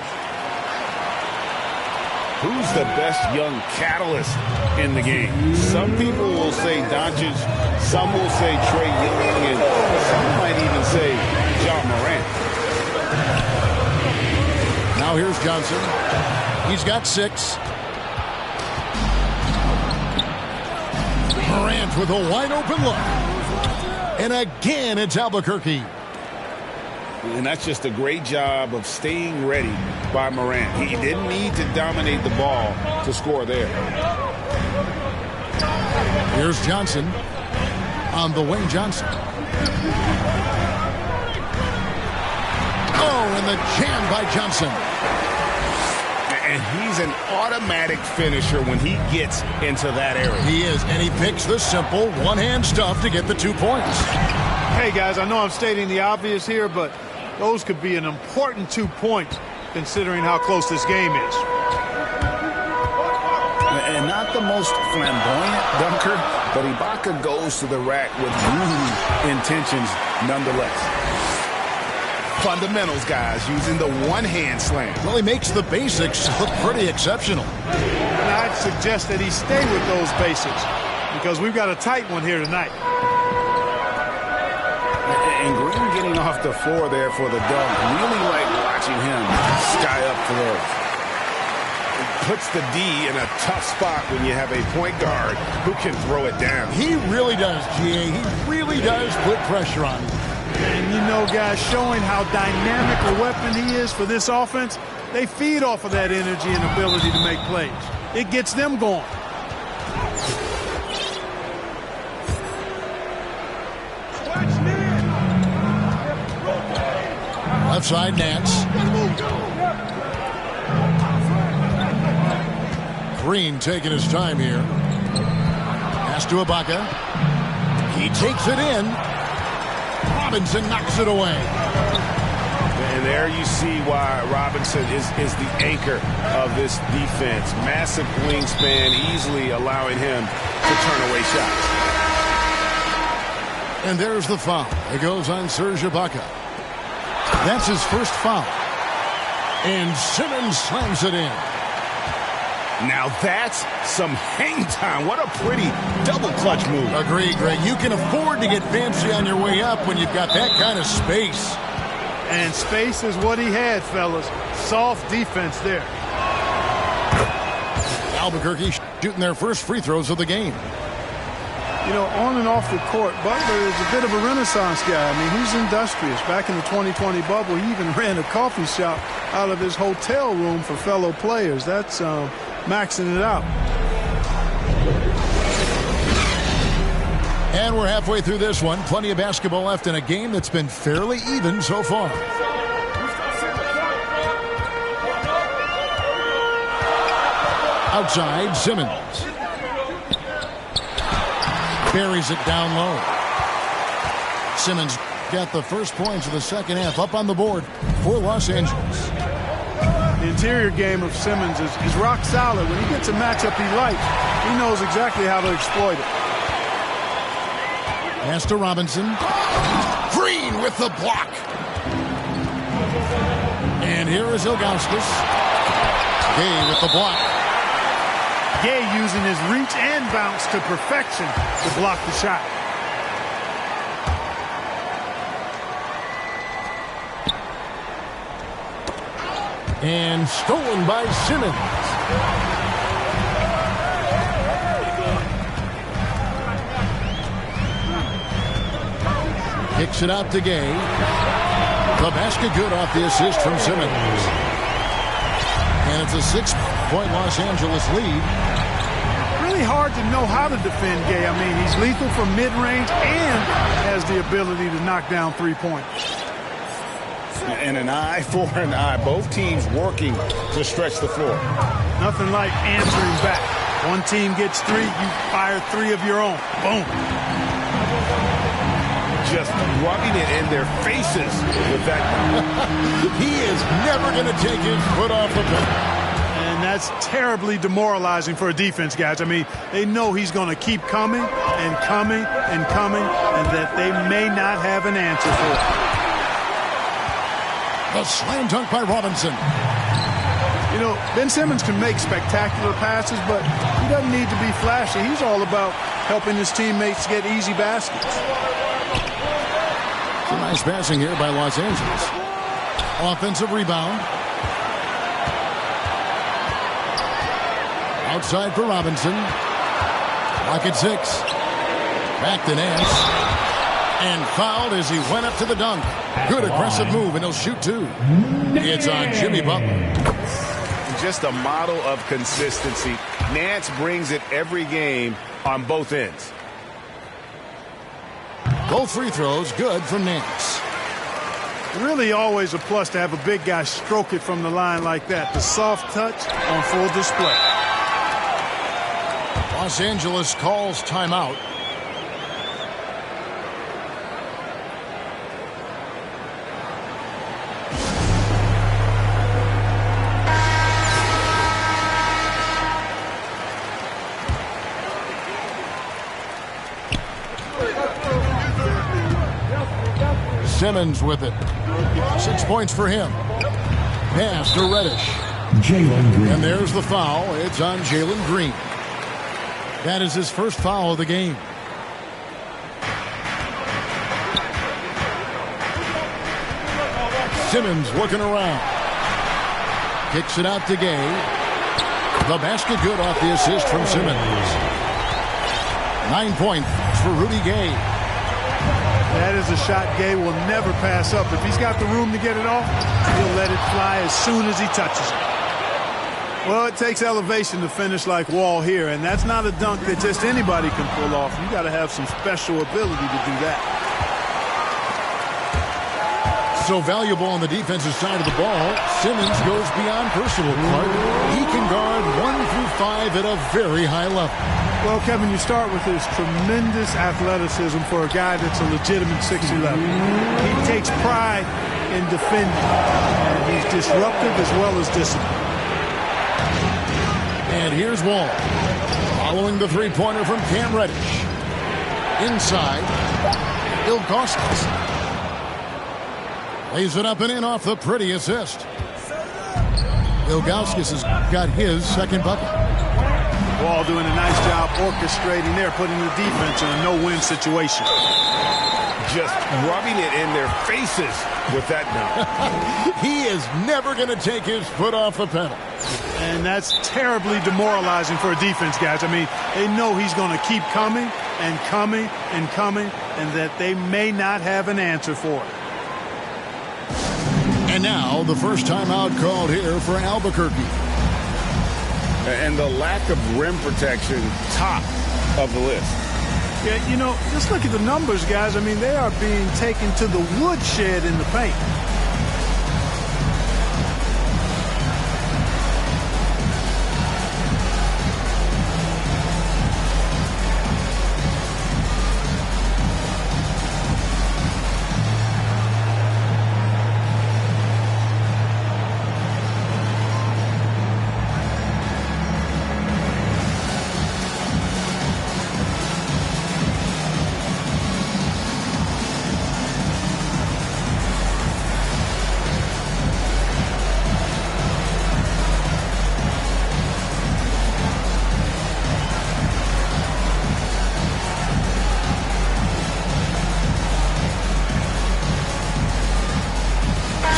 Speaker 10: Who's the best young catalyst in the game? Some people will say Doncic, some will say Trae Young, and some might even say Ja Morant.
Speaker 9: Now here's Johnson. He's got 6. Morant with a wide open look. And again, it's Albuquerque.
Speaker 10: And that's just a great job of staying ready by Morant. He didn't need to dominate the ball to score there.
Speaker 9: Here's Johnson on the wing. Johnson. Oh, and the jam by Johnson.
Speaker 10: And he's an automatic finisher when he gets into that area.
Speaker 9: He is, and he picks the simple one-hand stuff to get the 2 points.
Speaker 4: Hey, guys, I know I'm stating the obvious here, but those could be an important 2 points considering how close this game is.
Speaker 10: And not the most flamboyant dunker, but Ibaka goes to the rack with rude intentions nonetheless. Fundamentals, guys, using the one-hand slam.
Speaker 9: Well, he makes the basics look pretty exceptional.
Speaker 4: And I'd suggest that he stay with those basics because we've got a tight one here tonight.
Speaker 10: And Green getting off the floor there for the dunk. Really like watching him sky up throws. It puts the D in a tough spot when you have a point guard who can throw it down.
Speaker 9: He really does, GA. He really does put pressure on him.
Speaker 4: And you know, guys, showing how dynamic a weapon he is for this offense, they feed off of that energy and ability to make plays. It gets them going.
Speaker 9: Left side, Nance. Green taking his time here. Pass to Ibaka. He takes it in. Robinson knocks it away.
Speaker 10: And there you see why Robinson is the anchor of this defense. Massive wingspan, easily allowing him to turn away shots.
Speaker 9: And there's the foul. It goes on Serge Ibaka. That's his first foul. And Simmons slams it in.
Speaker 10: Now that's some hang time. What a pretty double clutch move.
Speaker 9: Agreed, Greg. You can afford to get fancy on your way up when you've got that kind of space.
Speaker 4: And space is what he had, fellas. Soft defense there.
Speaker 9: Albuquerque shooting their first free throws of the game.
Speaker 4: You know, on and off the court, Butler is a bit of a renaissance guy. I mean, he's industrious. Back in the 2020 bubble, he even ran a coffee shop out of his hotel room for fellow players. That's maxing it out.
Speaker 9: And we're halfway through this one. Plenty of basketball left in a game that's been fairly even so far. Outside, Simmons. Buries it down low. Simmons got the first points of the second half up on the board for Los Angeles.
Speaker 4: The interior game of Simmons is rock solid. When he gets a matchup he likes, he knows exactly how to exploit it.
Speaker 9: Pass to Robinson. Green with the block. And here is Ilgauskas. Gay with the block.
Speaker 4: Gay using his reach and bounce to perfection to block the shot.
Speaker 9: And stolen by Simmons. Kicks it out to Gay. The basket good off the assist from Simmons. And it's a 6-point Los Angeles lead.
Speaker 4: Really hard to know how to defend Gay. I mean, he's lethal from mid-range and has the ability to knock down three-pointers.
Speaker 10: And an eye for an eye. Both teams working to stretch the floor.
Speaker 4: Nothing like answering back. One team gets three, you fire three of your own. Boom.
Speaker 10: Just rubbing it in their faces with that.
Speaker 9: He is never going to take his foot off the pedal.
Speaker 4: And that's terribly demoralizing for a defense, guys. I mean, they know he's going to keep coming and coming and coming, and that they may not have an answer for it.
Speaker 9: The slam dunk by Robinson.
Speaker 4: You know, Ben Simmons can make spectacular passes, but he doesn't need to be flashy. He's all about helping his teammates get easy baskets.
Speaker 9: Nice passing here by Los Angeles. Offensive rebound. Outside for Robinson. Clock at 6. Back to Nance. And fouled as he went up to the dunk. Good aggressive move, and he'll shoot two. It's on Jimmy Butler.
Speaker 10: Just a model of consistency. Nance brings it every game on both ends.
Speaker 9: Both free throws good from Nance.
Speaker 4: Really always a plus to have a big guy stroke it from the line like that. The soft touch on full display.
Speaker 9: Los Angeles calls timeout. Simmons with it. 6 points for him. Pass to Reddish.
Speaker 6: Jalen Green.
Speaker 9: And there's the foul. It's on Jalen Green. That is his first foul of the game. Simmons looking around. Kicks it out to Gay. The basket good off the assist from Simmons. 9 points for Rudy Gay.
Speaker 4: That is a shot Gay will never pass up. If he's got the room to get it off, he'll let it fly as soon as he touches it. Well, it takes elevation to finish like Wall here, and that's not a dunk that just anybody can pull off. You got to have some special ability to do that.
Speaker 9: So valuable on the defensive side of the ball, Simmons goes beyond personal, Clark. He can guard 1 through 5 at a very high level.
Speaker 4: Well, Kevin, you start with his tremendous athleticism for a guy that's a legitimate 6'11". He takes pride in defending, and he's disruptive as well as disciplined.
Speaker 9: And here's Wall, following the three-pointer from Cam Reddish. Inside, Ilgauskas lays it up and in off the pretty assist. Ilgauskas has got his second bucket.
Speaker 4: Wall doing a nice job orchestrating there, putting the defense in a no-win situation.
Speaker 10: Just rubbing it in their faces with that dunk.
Speaker 9: He is never going to take his foot off the pedal.
Speaker 4: And that's terribly demoralizing for a defense, guys. I mean, they know he's going to keep coming and coming and coming, and that they may not have an answer for it.
Speaker 9: And now the first timeout called here for Albuquerque.
Speaker 10: And the lack of rim protection, top of the list.
Speaker 4: Yeah, you know, just look at the numbers, guys. I mean, they are being taken to the woodshed in the paint.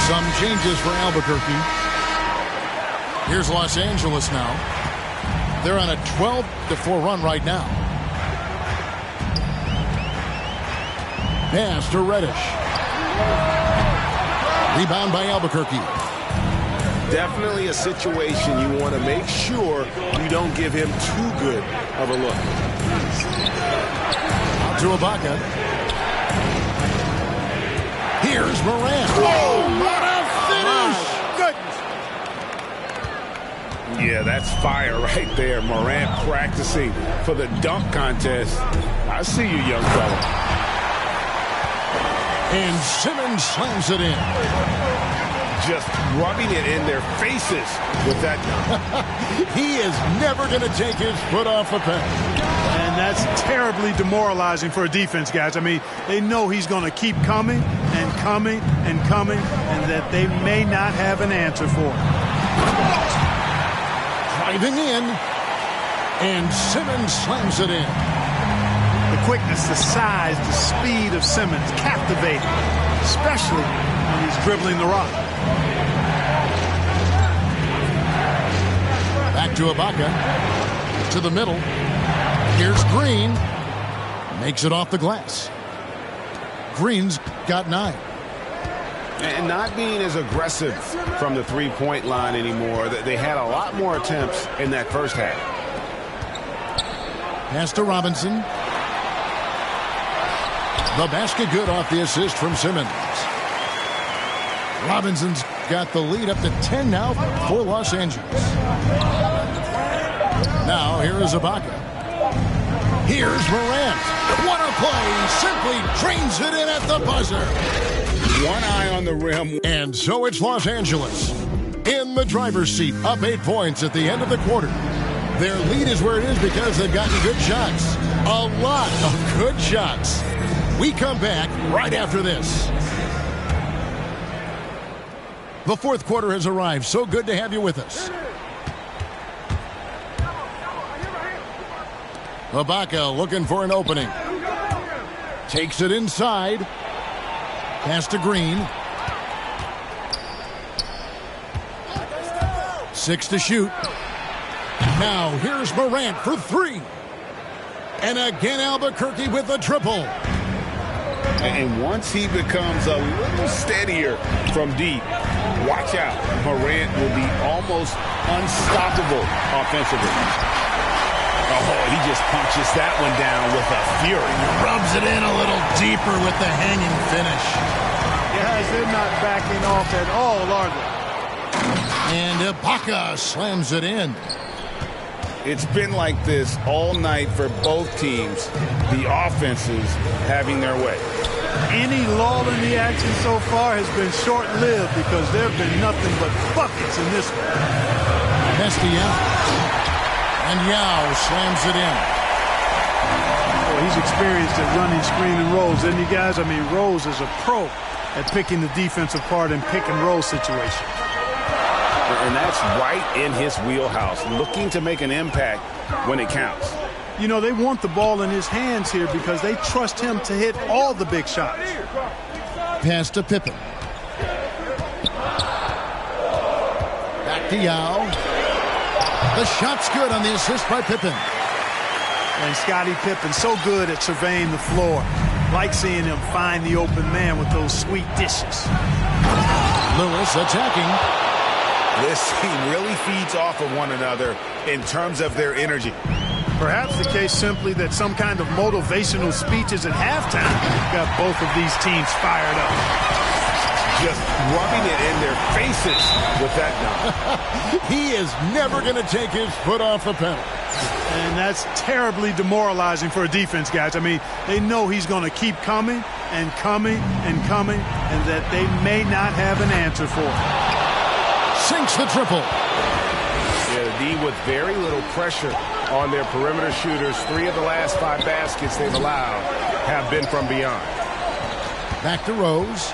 Speaker 9: Some changes for Albuquerque. Here's Los Angeles now. They're on a 12-4 run right now. Pass to Reddish. Rebound by Albuquerque.
Speaker 10: Definitely a situation you want to make sure you don't give him too good of a look.
Speaker 9: Out to Ibaka. Here's Morant.
Speaker 10: Oh,
Speaker 9: what a finish!
Speaker 10: Yeah, that's fire right there. Morant practicing for the dunk contest. I see you, young fella.
Speaker 9: And Simmons slams it in.
Speaker 10: Just rubbing it in their faces with that dunk.
Speaker 9: He is never going to take his foot off the pedal.
Speaker 4: And that's terribly demoralizing for a defense, guys. I mean, they know he's going to keep coming and coming and coming, and that they may not have an answer for it.
Speaker 9: Driving in, and Simmons slams it in.
Speaker 4: The quickness, the size, the speed of Simmons captivating, especially when he's dribbling the rock.
Speaker 9: Back to Ibaka. To the middle. Here's Green. Makes it off the glass. Green's got 9.
Speaker 10: And not being as aggressive from the three-point line anymore. They had a lot more attempts in that first half.
Speaker 9: Pass to Robinson. The basket good off the assist from Simmons. Robinson's got the lead up to 10 now for Los Angeles. Now here is Ibaka. Here's Morant. What a play. Simply drains it in at the buzzer.
Speaker 10: One eye on the rim.
Speaker 9: And so it's Los Angeles in the driver's seat, up 8 points at the end of the quarter. Their lead is where it is because they've gotten good shots. A lot of good shots. We come back right after this. The fourth quarter has arrived. So good to have you with us. Ibaka looking for an opening. Takes it inside. Pass to Green. 6 to shoot. Now here's Morant for 3. And again Albuquerque with a triple.
Speaker 10: And once he becomes a little steadier from deep, watch out. Morant will be almost unstoppable offensively. Oh, he just punches that one down with a fury.
Speaker 9: Rubs it in a little deeper with the hanging finish.
Speaker 4: Guys, they're not backing off at all, are they?
Speaker 9: And Ibaka slams it in.
Speaker 10: It's been like this all night for both teams, the offenses having their way.
Speaker 4: Any lull in the action so far has been short-lived because there have been nothing but buckets in this one.
Speaker 9: Bestia. And Yao slams it in.
Speaker 4: Well, he's experienced at running screen and rolls, isn't he, guys? I mean, Rose is a pro at picking the defensive part in pick-and-roll situations.
Speaker 10: And that's right in his wheelhouse, looking to make an impact when it counts.
Speaker 4: You know, they want the ball in his hands here because they trust him to hit all the big shots.
Speaker 9: Pass to Pippen. Back to Yao. The shot's good on the assist by Pippen.
Speaker 4: And Scottie Pippen so good at surveying the floor. Like seeing him find the open man with those sweet dishes.
Speaker 9: Lewis attacking.
Speaker 10: This team really feeds off of one another in terms of their energy.
Speaker 4: Perhaps the case simply that some kind of motivational speeches at halftime got both of these teams fired up.
Speaker 10: Just rubbing it in their faces with that dunk.
Speaker 9: He is never going to take his foot off the pedal.
Speaker 4: And that's terribly demoralizing for a defense, guys. I mean, they know he's going to keep coming and coming and coming, and that they may not have an answer for it.
Speaker 9: Sinks the triple.
Speaker 10: Yeah, the D with very little pressure on their perimeter shooters. 3 of the last 5 baskets they've allowed have been from beyond.
Speaker 9: Back to Rose.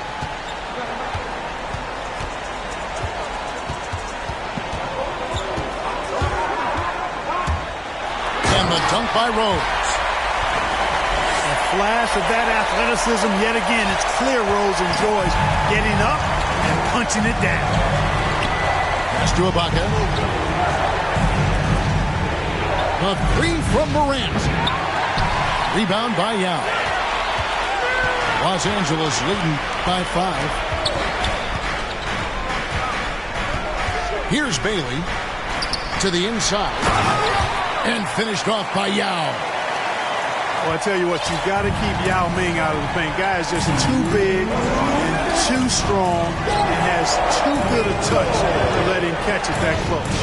Speaker 9: And the dunk by Rose.
Speaker 4: A flash of that athleticism yet again. It's clear Rose enjoys getting up and punching it down.
Speaker 9: Pass to Ibaka. A 3 from Morant. Rebound by Yao. Los Angeles leading by 5. Here's Bailey to the inside. And finished off by Yao.
Speaker 4: Well, I tell you what, you've got to keep Yao Ming out of the paint. Guy is just too big and too strong and has too good a touch to let him catch it that close.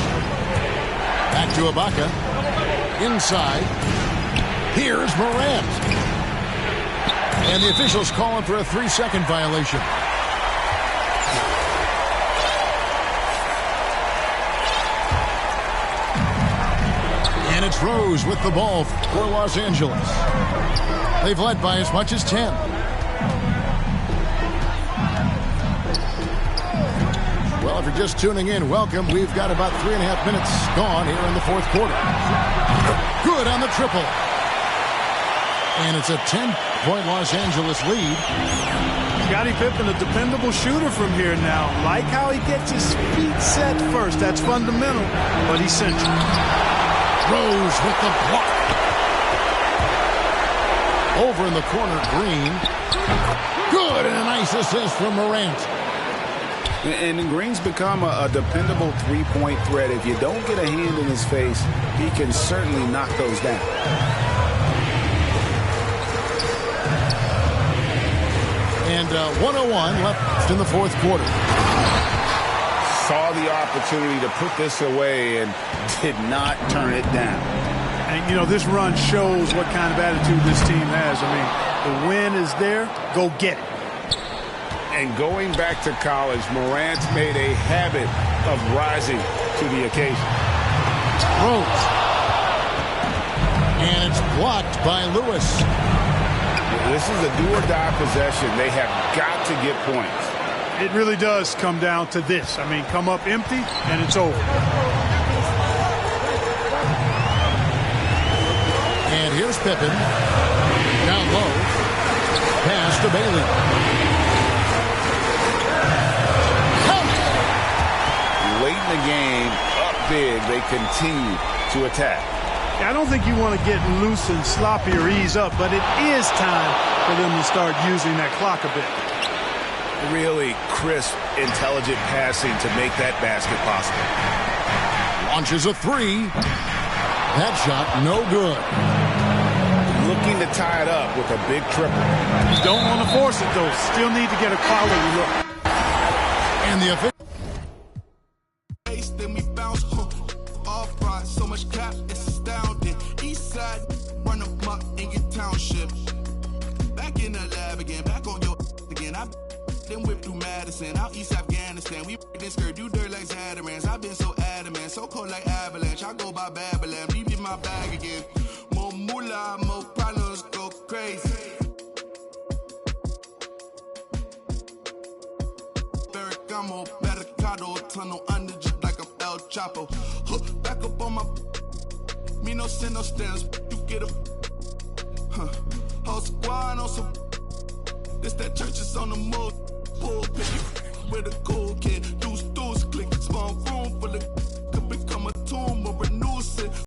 Speaker 9: Back to Ibaka. Inside. Here's Morant. And the officials calling for a 3-second violation. And it's Rose with the ball for Los Angeles. They've led by as much as 10. Well, if you're just tuning in, welcome. We've got about 3.5 minutes gone here in the 4th quarter. Good on the triple. And it's a 10-point Los Angeles lead.
Speaker 4: Scottie Pippen, a dependable shooter from here now. Like how he gets his feet set first. That's fundamental, but he's central.
Speaker 9: Rose with the block. Over in the corner, Green. Good, and a nice assist from Morant.
Speaker 10: And Green's become a dependable 3-point threat. If you don't get a hand in his face, he can certainly knock those down.
Speaker 9: And 1:01 left in the 4th quarter.
Speaker 10: Saw the opportunity to put this away and did not turn it down.
Speaker 4: And, you know, this run shows what kind of attitude this team has. I mean, the win is there. Go get it.
Speaker 10: And going back to college, Morant made a habit of rising to the occasion.
Speaker 9: Rose. And it's blocked by Lewis.
Speaker 10: This is a do-or-die possession. They have got to get points.
Speaker 4: It really does come down to this. I mean, come up empty, and it's over.
Speaker 9: And here's Pippen. Down low. Pass to Bailey.
Speaker 10: Late in the game, up big, they continue to attack.
Speaker 4: I don't think you want to get loose and sloppy or ease up, but it is time for them to start using that clock a bit.
Speaker 10: Really crisp, intelligent passing to make that basket possible.
Speaker 9: Launches a 3. That shot, no good.
Speaker 10: Looking to tie it up with a big triple.
Speaker 4: You don't want to force it, though. Still need to get a quality look.
Speaker 9: And the official.
Speaker 8: Then we bounce off right, so much cap. Madison, out East Afghanistan. We this skirt, do dirt like Zatarans. I've been so adamant, so cold like avalanche. I go by Babylon, leave in my bag again. More moolah, more problems, go crazy. Ferragamo, Barricado, tunnel under just like I'm El Chapo. Hook back up on my. Me no send no stems, you get a. Whole squad on some. This that church is on the move. Pulpit with a cool kid. Deuce, click. Small room full of.